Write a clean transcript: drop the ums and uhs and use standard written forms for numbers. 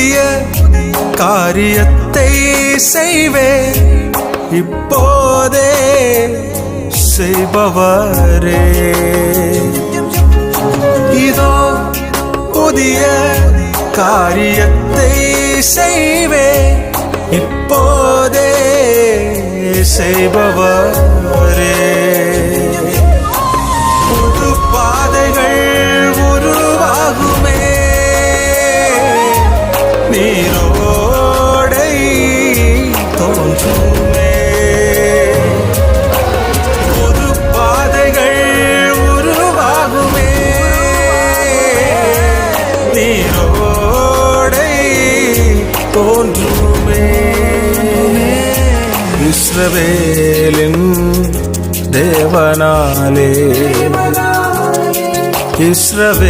புதிய காரியத்தை செய்வேன், இப்போதே செய்பவரே. இதோ புதிய காரியத்தை செய்வேன், இப்போதே செய்பவரே. புது பாதைகள் உருவாகுமே, நீரோடை தோன்றுமே. புது பாதைகள் உருவாகுமே, நீரோடை தோன்றுமே. இஸ்ரவேலின் தேவனாலே, இஸ்ரவேல்